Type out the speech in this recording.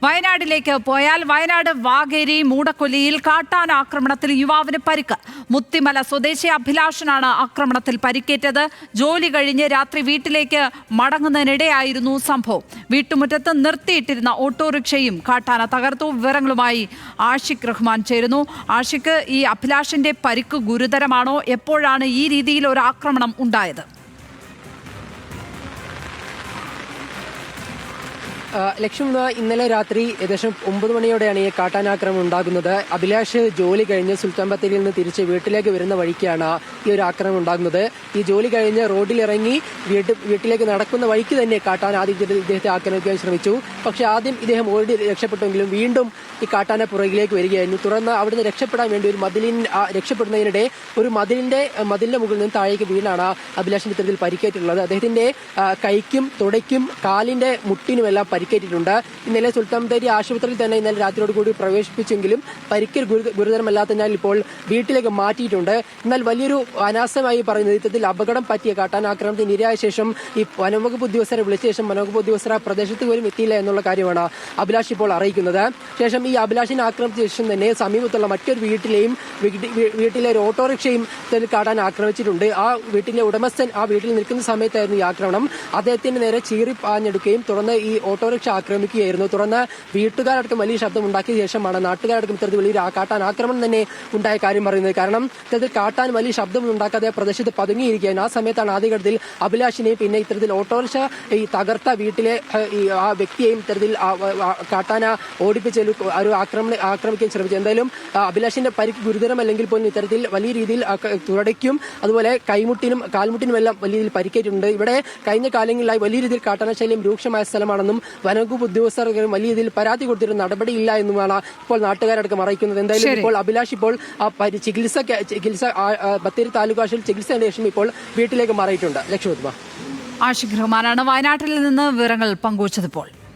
വയനാട്ടിലേക്ക് പോയാൽ വയനാട് വാഗേരി മൂടക്കൊല്ലിയിൽ കാട്ടാന ആക്രമണത്തിൽ യുവാവിന് പരിക്ക്. മുത്തിമല സ്വദേശി അഭിലാഷനാണ് ആക്രമണത്തിൽ പരിക്കേറ്റത്. ജോലി കഴിഞ്ഞ് രാത്രി വീട്ടിലേക്ക് മടങ്ങുന്നതിനിടെയായിരുന്നു സംഭവം. വീട്ടുമുറ്റത്ത് നിർത്തിയിട്ടിരുന്ന ഓട്ടോറിക്ഷയും കാട്ടാന തകർത്തു. വിവരങ്ങളുമായി ആഷിഖ് റഹ്മാൻ ചേരുന്നു. ആഷിഖ്, ഈ അഭിലാഷിന്റെ പരിക്ക് ഗുരുതരമാണോ? എപ്പോഴാണ് ഈ രീതിയിൽ ഒരു ആക്രമണം ഉണ്ടായത്? ലക്ഷ്യം ഇന്നലെ രാത്രി ഏകദേശം 9 മണിയോടെയാണ് ഈ കാട്ടാനാക്രമണം ഉണ്ടാകുന്നത്. അഭിലാഷ് ജോലി കഴിഞ്ഞ് സുൽത്താൻ ബത്തേരിയിൽ നിന്ന് തിരിച്ച് വീട്ടിലേക്ക് വരുന്ന വഴിക്കാണ് ഈ ഒരു ആക്രമണം ഉണ്ടാകുന്നത്. ഈ ജോലി കഴിഞ്ഞ് റോഡിലിറങ്ങി വീട്ടിലേക്ക് നടക്കുന്ന വഴിക്ക് തന്നെ കാട്ടാന ആദ്യം ഇദ്ദേഹത്തെ ആക്രമിക്കാൻ ശ്രമിച്ചു. പക്ഷെ ആദ്യം ഇദ്ദേഹം ഓടി രക്ഷപ്പെട്ടെങ്കിലും വീണ്ടും ഈ കാട്ടാന പുറകിലേക്ക് വരികയായിരുന്നു. തുടർന്ന് അവിടുന്ന് രക്ഷപ്പെടാൻ വേണ്ടി ഒരു രക്ഷപ്പെടുന്നതിനിടെ ഒരു മതിലിന്റെ മുകളിൽ നിന്ന് താഴേക്ക് വീണാണ് അഭിലാഷിന്റെ ഇത്തരത്തിൽ പരിക്കേറ്റിട്ടുള്ളത്. അദ്ദേഹത്തിന്റെ കൈക്കും തുടയ്ക്കും കാലിന്റെ മുട്ടിനുമെല്ലാം പരിക്കേറ്റിട്ടുണ്ട്. ഇന്നലെ സുൽത്താൻ ബത്തേരി ആശുപത്രിയിൽ തന്നെ ഇന്നലെ രാത്രിയോട് കൂടി പ്രവേശിപ്പിച്ചെങ്കിലും പരിക്കേൽ ഗുരുതരമല്ലാത്തതിനാൽ ഇപ്പോൾ വീട്ടിലേക്ക് മാറ്റിയിട്ടുണ്ട്. എന്നാൽ വലിയൊരു അനാസമായി പറയുന്നത് ഇത്തരത്തിൽ അപകടം പറ്റിയ കാട്ടാനാക്രമണത്തിന് ഇരയായ ശേഷം ഈ വനംവകുപ്പ് ഉദ്യോഗസ്ഥരെ വിളിച്ച ശേഷം വനംവകുപ്പ് ഉദ്യോഗസ്ഥർ പ്രദേശത്ത് പോലും എത്തിയില്ല എന്നുള്ള കാര്യമാണ് അഭിലാഷ് ഇപ്പോൾ അറിയിക്കുന്നത്. ശേഷം ഈ അഭിലാഷിനെ ആക്രമിച്ച ശേഷം തന്നെ സമീപത്തുള്ള മറ്റൊരു വീട്ടിലെ ഒരു ഓട്ടോറിക്ഷയും കാട്ടാൻ ആക്രമിച്ചിട്ടുണ്ട്. ആ വീട്ടിലെ ഉടമസ്ഥൻ ആ വീട്ടിൽ നിൽക്കുന്ന സമയത്തായിരുന്നു ഈ ആക്രമണം. അദ്ദേഹത്തിന് നേരെ ചീറി പാഞ്ഞെടുക്കുകയും തുടർന്ന് ഈ ഓട്ടോറിക്ഷ ആക്രമിക്കുകയായിരുന്നു. തുടർന്ന് വീട്ടുകാരടക്കം വലിയ ശബ്ദം ഉണ്ടാക്കിയ ശേഷമാണ് നാട്ടുകാരടക്കം ഇത്തരത്തിൽ വലിയൊരു കാട്ടാൻ ആക്രമണം തന്നെ ഉണ്ടായ കാര്യം പറയുന്നത്. കാരണം ഇത്തരത്തിൽ കാട്ടാൻ വലിയ ശബ്ദം ഉണ്ടാക്കാതെ പ്രദേശത്ത് പതുങ്ങിയിരിക്കുകയാണ്. ആ സമയത്താണ് ആദ്യഘട്ടത്തിൽ അഭിലാഷിനെയും പിന്നെ ഇത്തരത്തിൽ ഓട്ടോറിക്ഷ ഈ തകർത്ത വീട്ടിലെ ആ വ്യക്തിയെയും ഇത്തരത്തിൽ കാട്ടാന ഓടിപ്പിച്ച് ഒരു ആക്രമിക്കാൻ ശ്രമിച്ചു. എന്തായാലും അഭിലാഷിന്റെ പരിക്ക് ഗുരുതരമല്ലെങ്കിൽ പോലും ഇത്തരത്തിൽ വലിയ രീതിയിൽ തുടയ്ക്കും അതുപോലെ കൈമുട്ടിനും കാൽമുട്ടിനുമെല്ലാം വലിയ രീതിയിൽ പരിക്കേറ്റിട്ടുണ്ട്. ഇവിടെ കഴിഞ്ഞ കാലങ്ങളിലായി വലിയ രീതിയിൽ കാട്ടാന ശല്യം രൂക്ഷമായ സ്ഥലമാണെന്നും വനംവകുപ്പ് ഉദ്യോഗസ്ഥർ വലിയ രീതിയിൽ പരാതി കൊടുത്തിരുന്ന നടപടിയില്ല എന്നുമാണ് ഇപ്പോൾ നാട്ടുകാരടക്കം അറിയിക്കുന്നത്. എന്തായാലും ഇപ്പോൾ അഭിലാഷ് ഇപ്പോൾ ചികിത്സ ബത്തേരി താലൂക്ക് ആശുപത്രിയിൽ ചികിത്സയുടെ ശേഷം ഇപ്പോൾ വീട്ടിലേക്ക് മാറിയിട്ടുണ്ട്. ലക്ഷ്മി ആഷിഖ് റഹ്മാനാണ് വയനാട്ടിൽ നിന്ന് വിവരങ്ങൾ പങ്കുവച്ചതിപ്പോൾ.